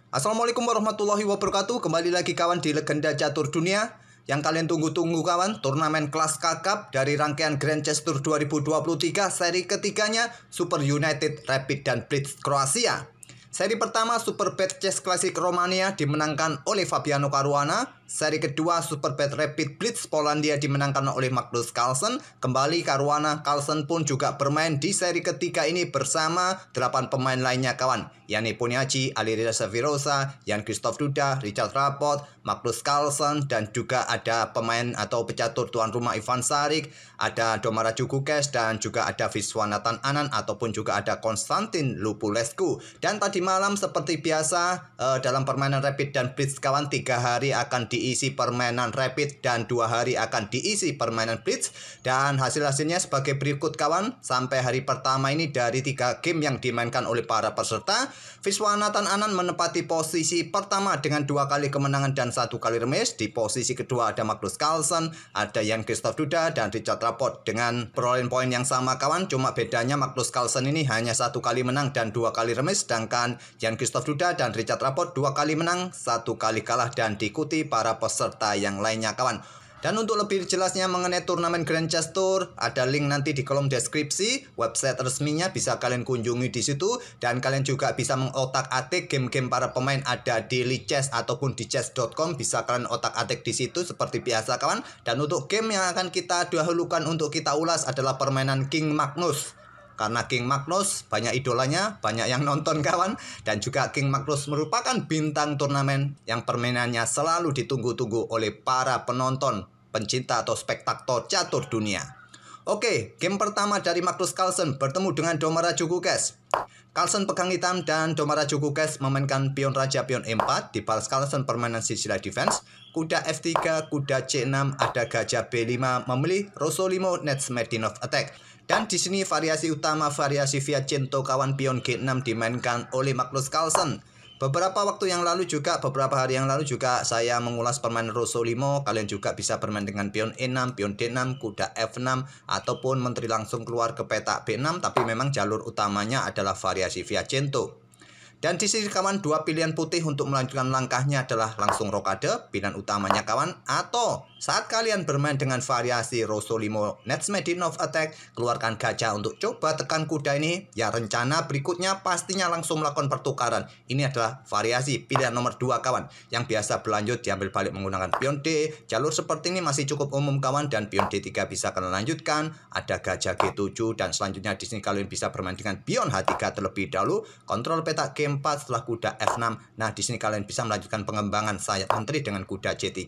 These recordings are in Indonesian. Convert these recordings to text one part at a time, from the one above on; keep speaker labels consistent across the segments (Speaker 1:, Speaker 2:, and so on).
Speaker 1: Assalamualaikum warahmatullahi wabarakatuh. Kembali lagi kawan di Legenda Catur Dunia. Yang kalian tunggu-tunggu kawan, turnamen kelas kakap dari rangkaian Grand Chess Tour 2023 seri ketiganya Super United Rapid dan Blitz Kroasia. Seri pertama Super Bad Chess Classic Romania dimenangkan oleh Fabiano Caruana. Seri kedua Super Bad Rapid Blitz Polandia dimenangkan oleh Magnus Carlsen. Kembali Caruana Carlsen pun juga bermain di seri ketiga ini bersama 8 pemain lainnya kawan. Yanni Poniaci, Alireza Severosa, Jan-Christoph Duda, Richard Rapport, Magnus Carlsen, dan juga ada pemain atau pecatur tuan rumah Ivan Saric, ada Domara Jukukes, dan juga ada Viswanathan Anand ataupun juga ada Konstantin Lupulescu. Dan tadi malam seperti biasa dalam permainan Rapid dan Blitz kawan, 3 hari akan diisi permainan Rapid dan 2 hari akan diisi permainan Blitz. Dan hasil-hasilnya sebagai berikut kawan. Sampai hari pertama ini dari 3 game yang dimainkan oleh para peserta, Viswanathan Anand menempati posisi pertama dengan 2 kali kemenangan dan 1 kali remis. Di posisi kedua ada Magnus Carlsen, ada Jan-Christoph Duda, dan Richard Rapport dengan perolehan poin yang sama kawan. Cuma bedanya Magnus Carlsen ini hanya 1 kali menang dan 2 kali remis, sedangkan Jan-Christoph Duda dan Richard Rapport 2 kali menang, 1 kali kalah, dan diikuti para peserta yang lainnya kawan. Dan untuk lebih jelasnya mengenai turnamen Grand Chess Tour, ada link nanti di kolom deskripsi. Website resminya bisa kalian kunjungi di situ. Dan kalian juga bisa mengotak-atik game-game para pemain ada di Lichess ataupun di chess.com. Bisa kalian otak-atik di situ seperti biasa kawan. Dan untuk game yang akan kita dahulukan untuk kita ulas adalah permainan King Magnus. Karena King Magnus banyak idolanya, banyak yang nonton kawan. Dan juga King Magnus merupakan bintang turnamen yang permainannya selalu ditunggu-tunggu oleh para penonton, pencinta atau spektator catur dunia. Oke, game pertama dari Magnus Carlsen bertemu dengan Domara Jukukes. Carlsen pegang hitam dan Domara Jukukes memainkan pion raja pion E4. Dibalas Carlsen permainan sisilah defense. Kuda F3, kuda C6, ada gajah B5 memilih Rosolimo Netsmedinov attack. Dan di sini variasi utama variasi Vicenzo kawan pion G6 dimainkan oleh Magnus Carlsen. Beberapa waktu yang lalu juga, beberapa hari yang lalu juga saya mengulas permainan Rosolimo. Kalian juga bisa bermain dengan pion E6, pion D6, kuda F6, ataupun menteri langsung keluar ke petak B6. Tapi memang jalur utamanya adalah variasi Vicenzo. Dan di sini kawan, 2 pilihan putih untuk melanjutkan langkahnya adalah langsung rokade, pilihan utamanya kawan. Atau saat kalian bermain dengan variasi Rosolimo Netsmedinov attack, keluarkan gajah untuk coba tekan kuda ini. Ya rencana berikutnya pastinya langsung melakukan pertukaran. Ini adalah variasi pilihan nomor 2 kawan. Yang biasa berlanjut diambil balik menggunakan pion D. Jalur seperti ini masih cukup umum kawan, dan pion D3 bisa kalian lanjutkan. Ada gajah G7 dan selanjutnya di sini kalian bisa bermain dengan pion H3 terlebih dahulu. Kontrol petak G4 setelah kuda F6. Nah, di sini kalian bisa melanjutkan pengembangan sayap menteri dengan kuda C3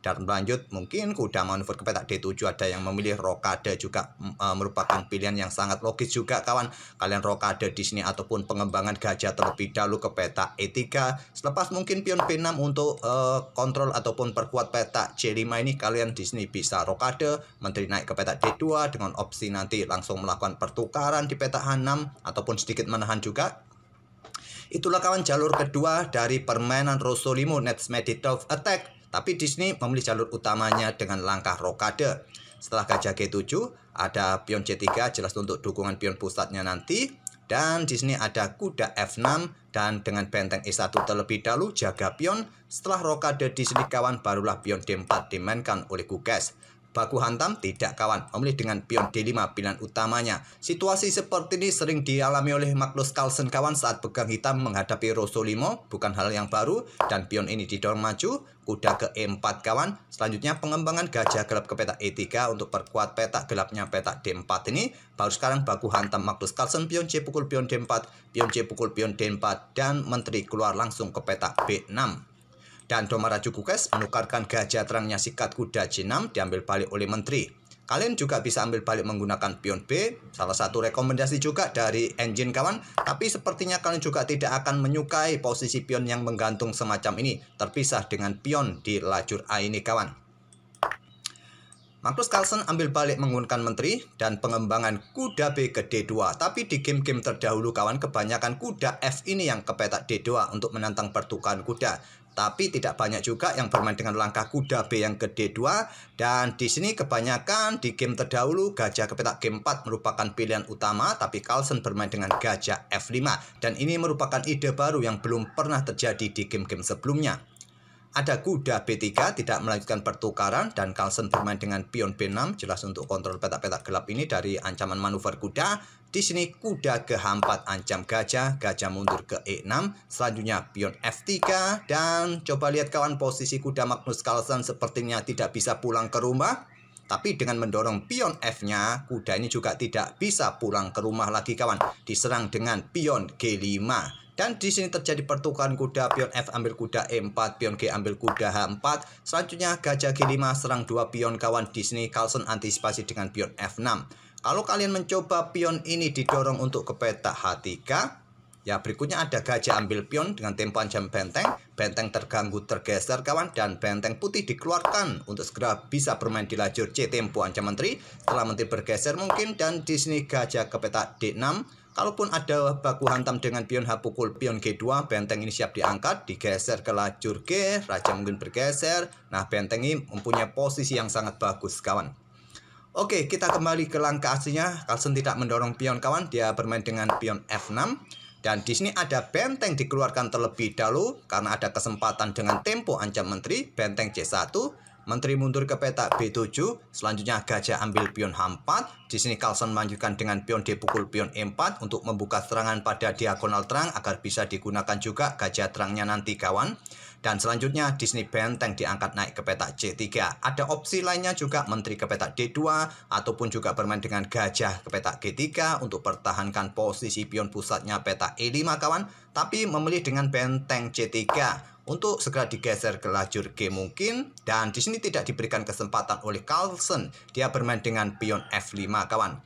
Speaker 1: dan berlanjut mungkin kuda manuver ke petak D7. Ada yang memilih rokade juga merupakan pilihan yang sangat logis juga kawan. Kalian rokade di sini ataupun pengembangan gajah terlebih dahulu ke petak E3. Selepas mungkin pion B6 untuk kontrol ataupun perkuat petak C5 ini, kalian di sini bisa rokade, menteri naik ke petak D2 dengan opsi nanti langsung melakukan pertukaran di petak H6 ataupun sedikit menahan juga. Itulah kawan jalur kedua dari permainan Rosolimo Netsmedinov attack. Tapi di sini memilih jalur utamanya dengan langkah rokade. Setelah gajah G7, ada pion C3 jelas untuk dukungan pion pusatnya nanti. Dan di sini ada kuda F6 dan dengan benteng E1 terlebih dahulu jaga pion. Setelah rokade di sini kawan, barulah pion D4 dimainkan oleh Jukukes. Baku hantam tidak kawan, memilih dengan pion D5 pilihan utamanya. Situasi seperti ini sering dialami oleh Magnus Carlsen kawan saat pegang hitam menghadapi Rosolimo, bukan hal yang baru. Dan pion ini didorong maju, kuda ke E4 kawan. Selanjutnya pengembangan gajah gelap ke petak E3 untuk perkuat petak gelapnya petak D4 ini. Baru sekarang baku hantam Magnus Carlsen, pion C pukul pion D4, pion C pukul pion D4, dan menteri keluar langsung ke petak B6. Dan Domara Jukukes menukarkan gajah terangnya sikat kuda C6 diambil balik oleh menteri. Kalian juga bisa ambil balik menggunakan pion B. Salah satu rekomendasi juga dari engine kawan. Tapi sepertinya kalian juga tidak akan menyukai posisi pion yang menggantung semacam ini, terpisah dengan pion di lajur A ini kawan. Magnus Carlsen ambil balik menggunakan menteri dan pengembangan kuda B ke D2. Tapi di game-game terdahulu kawan, kebanyakan kuda F ini yang ke petak D2 untuk menantang pertukaran kuda. Tapi tidak banyak juga yang bermain dengan langkah kuda B yang ke D2. Dan di sini kebanyakan di game terdahulu gajah ke petak G4 merupakan pilihan utama. Tapi Carlsen bermain dengan gajah F5. Dan ini merupakan ide baru yang belum pernah terjadi di game-game sebelumnya. Ada kuda B3 tidak melanjutkan pertukaran dan Carlsen bermain dengan pion B6 jelas untuk kontrol petak-petak gelap ini dari ancaman manuver kuda. Di sini kuda ke H4 ancam gajah, gajah mundur ke E6, selanjutnya pion F3 dan coba lihat kawan posisi kuda Magnus Carlsen sepertinya tidak bisa pulang ke rumah. Tapi dengan mendorong pion F-nya, kuda ini juga tidak bisa pulang ke rumah lagi kawan. Diserang dengan pion G5. Dan di sini terjadi pertukaran kuda, pion F ambil kuda E4, pion G ambil kuda H4. Selanjutnya gajah G5 serang 2 pion kawan. Di sini Carlsen antisipasi dengan pion F6. Kalau kalian mencoba pion ini didorong untuk ke petak H3, ya berikutnya ada gajah ambil pion dengan tempo ancam benteng. Benteng terganggu tergeser kawan dan benteng putih dikeluarkan untuk segera bisa bermain di lajur C tempo ancam menteri. Setelah menteri bergeser mungkin dan di sini gajah ke petak D6. Kalaupun ada baku hantam dengan pion H pukul pion G2, benteng ini siap diangkat, digeser ke lajur G, raja mungkin bergeser. Nah, benteng ini mempunyai posisi yang sangat bagus, kawan. Oke, kita kembali ke langkah aslinya. Carlsen tidak mendorong pion, kawan. Dia bermain dengan pion F6. Dan di sini ada benteng dikeluarkan terlebih dahulu karena ada kesempatan dengan tempo ancam menteri, benteng C1. Menteri mundur ke petak B7, selanjutnya gajah ambil pion H4. Di sini Carlsen melanjutkan dengan pion D pukul pion E4 untuk membuka serangan pada diagonal terang agar bisa digunakan juga gajah terangnya nanti kawan. Dan selanjutnya di sini benteng diangkat naik ke petak C3. Ada opsi lainnya juga menteri ke petak D2 ataupun juga bermain dengan gajah ke petak G3 untuk pertahankan posisi pion pusatnya petak E5 kawan. Tapi memilih dengan benteng C3 untuk segera digeser ke lajur G mungkin. Dan di sini tidak diberikan kesempatan oleh Carlsen. Dia bermain dengan pion F5 kawan.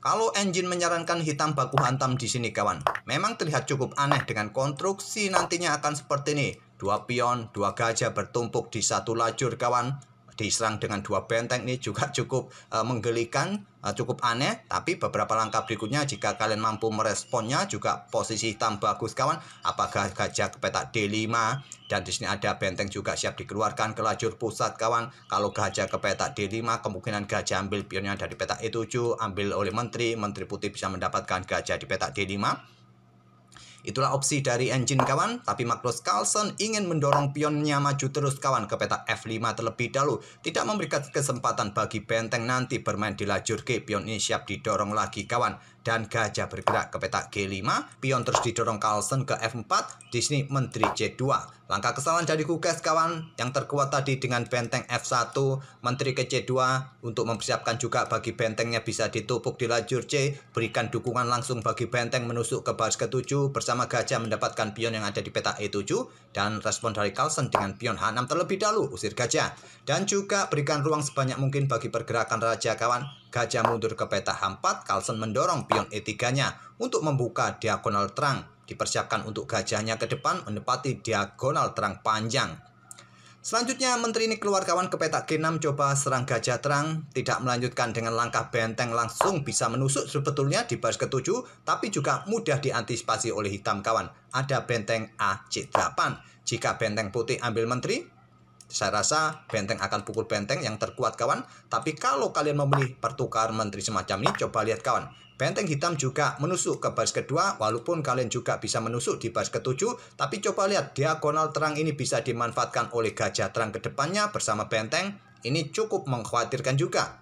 Speaker 1: Kalau engine menyarankan hitam baku hantam di sini kawan, memang terlihat cukup aneh dengan konstruksi nantinya akan seperti ini. 2 pion, 2 gajah bertumpuk di satu lajur kawan. Diserang dengan 2 benteng ini juga cukup menggelikan, cukup aneh. Tapi beberapa langkah berikutnya jika kalian mampu meresponnya juga posisi hitam bagus kawan. Apakah gajah ke petak D5 dan di sini ada benteng juga siap dikeluarkan ke lajur pusat kawan. Kalau gajah ke petak D5 kemungkinan gajah ambil pionnya dari petak E7 ambil oleh menteri. Menteri putih bisa mendapatkan gajah di petak D5. Itulah opsi dari engine kawan, tapi Magnus Carlsen ingin mendorong pionnya maju terus kawan ke petak F5 terlebih dahulu. Tidak memberikan kesempatan bagi benteng nanti bermain di lajur G. Pion ini siap didorong lagi kawan. Dan gajah bergerak ke petak G5. Pion terus didorong Carlsen ke F4. Di sini menteri C2. Langkah kesalahan dari Huges kawan yang terkuat tadi dengan benteng F1. Menteri ke C2 untuk mempersiapkan juga bagi bentengnya bisa ditupuk di lajur C. Berikan dukungan langsung bagi benteng menusuk ke baris ke-7 bersama gajah mendapatkan pion yang ada di petak E7. Dan respon dari Carlsen dengan pion H6 terlebih dahulu usir gajah. Dan juga berikan ruang sebanyak mungkin bagi pergerakan raja kawan. Gajah mundur ke petak H4, Carlsen mendorong pion E3-nya untuk membuka diagonal terang. Dipersiapkan untuk gajahnya ke depan menepati diagonal terang panjang. Selanjutnya menteri ini keluar kawan ke petak G6 coba serang gajah terang. Tidak melanjutkan dengan langkah benteng langsung bisa menusuk sebetulnya di baris ke-7. Tapi juga mudah diantisipasi oleh hitam kawan. Ada benteng A C8. Jika benteng putih ambil menteri, saya rasa benteng akan pukul benteng yang terkuat kawan. Tapi kalau kalian memilih pertukaran menteri semacam ini, coba lihat kawan. Benteng hitam juga menusuk ke baris kedua, walaupun kalian juga bisa menusuk di baris ke-7. Tapi coba lihat, diagonal terang ini bisa dimanfaatkan oleh gajah terang ke depannya bersama benteng. Ini cukup mengkhawatirkan juga.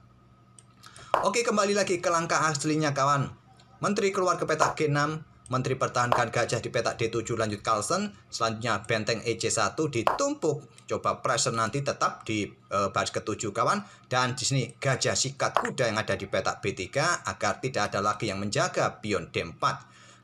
Speaker 1: Oke, kembali lagi ke langkah aslinya kawan. Menteri keluar ke petak G6. Menteri pertahankan gajah di petak D7 lanjut Carlsen. Selanjutnya benteng EC1 ditumpuk. Coba pressure nanti tetap di baris ke-7 kawan. Dan di sini gajah sikat kuda yang ada di petak B3 agar tidak ada lagi yang menjaga pion D4.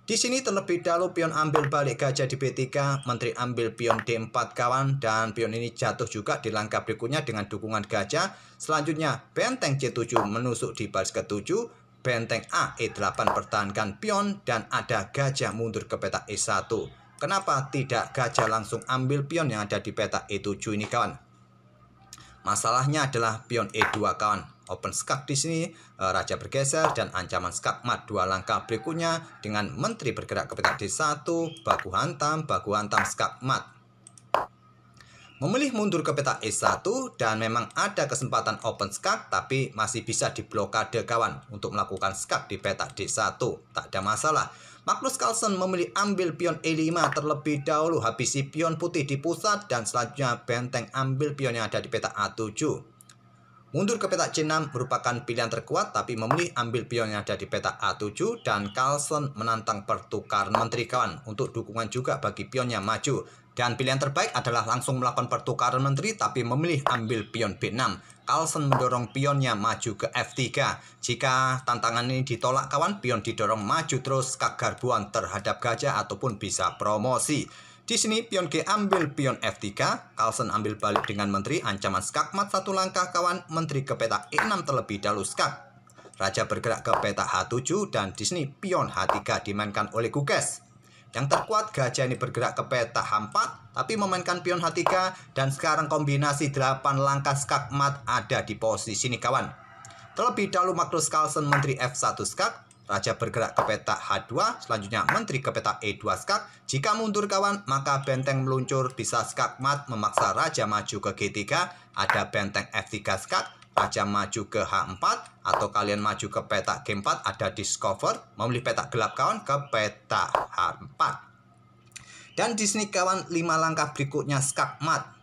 Speaker 1: Di sini terlebih dahulu pion ambil balik gajah di B3, menteri ambil pion D4 kawan. Dan pion ini jatuh juga di langkah berikutnya dengan dukungan gajah. Selanjutnya benteng C7 menusuk di baris ke-7. Benteng A E8 pertahankan pion dan ada gajah mundur ke petak E1. Kenapa tidak gajah langsung ambil pion yang ada di petak E7 ini kawan? Masalahnya adalah pion E2 kawan. Open skak di sini, raja bergeser dan ancaman skak mat 2 langkah berikutnya dengan menteri bergerak ke petak D1, baku hantam skak mat. Memilih mundur ke petak E1 dan memang ada kesempatan open skak tapi masih bisa diblokade kawan untuk melakukan skak di petak D1. Tak ada masalah. Magnus Carlsen memilih ambil pion E5 terlebih dahulu, habisi pion putih di pusat dan selanjutnya benteng ambil pion yang ada di petak A7. Mundur ke petak C6 merupakan pilihan terkuat tapi memilih ambil pion yang ada di petak A7 dan Carlsen menantang pertukaran menteri kawan untuk dukungan juga bagi pion yang maju. Dan pilihan terbaik adalah langsung melakukan pertukaran menteri tapi memilih ambil pion B6. Carlsen mendorong pionnya maju ke F3. Jika tantangan ini ditolak kawan, pion didorong maju terus skak garbuan terhadap gajah ataupun bisa promosi. Di sini pion G ambil pion F3, Carlsen ambil balik dengan menteri, ancaman skak mat 1 langkah kawan, menteri ke petak E6 terlebih dahulu skak. Raja bergerak ke petak H7 dan di sini pion H3 dimainkan oleh Gukes. Yang terkuat gajah ini bergerak ke petak H4 tapi memainkan pion H3 dan sekarang kombinasi 8 langkah skak mat ada di posisi ini kawan. Terlebih dahulu Magnus Carlsen menteri F1 skak. Raja bergerak ke petak H2, selanjutnya menteri ke petak E2 skak. Jika mundur kawan, maka benteng meluncur bisa skak mat memaksa raja maju ke G3. Ada benteng F3 skak, raja maju ke H4, atau kalian maju ke petak G4, ada discover, memilih petak gelap kawan ke petak H4. Dan di sini kawan 5 langkah berikutnya skak mat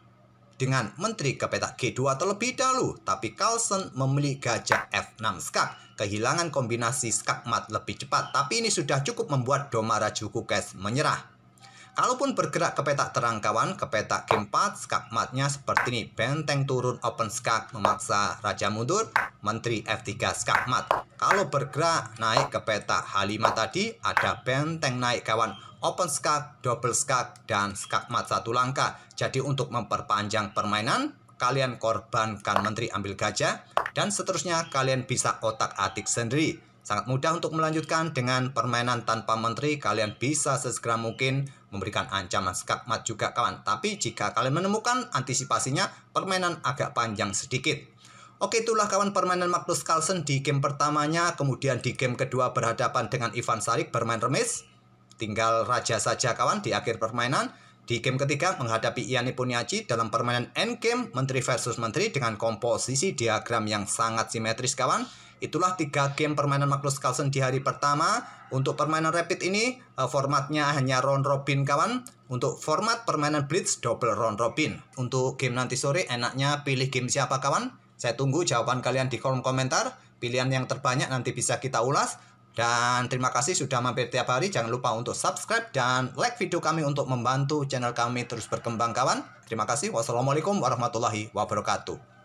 Speaker 1: dengan menteri ke petak G2 terlebih dahulu, tapi Carlsen memilih gajah F6 skak. Kehilangan kombinasi skak mat lebih cepat, tapi ini sudah cukup membuat Doma Raju Gukes menyerah. Kalaupun bergerak ke petak terang kawan, ke petak G4, skak matnya seperti ini. Benteng turun open skak memaksa raja mundur, menteri F3 skak mat. Kalau bergerak naik ke petak H5 tadi, ada benteng naik kawan. Open skak, double skak, dan skak mat 1 langkah. Jadi untuk memperpanjang permainan, kalian korbankan menteri ambil gajah, dan seterusnya kalian bisa otak-atik sendiri. Sangat mudah untuk melanjutkan dengan permainan tanpa menteri. Kalian bisa sesegera mungkin memberikan ancaman skak mat juga kawan. Tapi jika kalian menemukan antisipasinya, permainan agak panjang sedikit. Oke, itulah kawan permainan Magnus Carlsen di game pertamanya. Kemudian di game kedua berhadapan dengan Ivan Šarić bermain remis. Tinggal raja saja kawan di akhir permainan. Di game ketiga menghadapi Ian Nepomniachtchi dalam permainan endgame menteri versus menteri dengan komposisi diagram yang sangat simetris kawan. Itulah 3 game permainan Magnus Carlsen di hari pertama. Untuk permainan rapid ini formatnya hanya round robin kawan. Untuk format permainan blitz double round robin. Untuk game nanti sore enaknya pilih game siapa kawan? Saya tunggu jawaban kalian di kolom komentar. Pilihan yang terbanyak nanti bisa kita ulas. Dan terima kasih sudah mampir tiap hari. Jangan lupa untuk subscribe dan like video kami untuk membantu channel kami terus berkembang kawan. Terima kasih. Wassalamualaikum warahmatullahi wabarakatuh.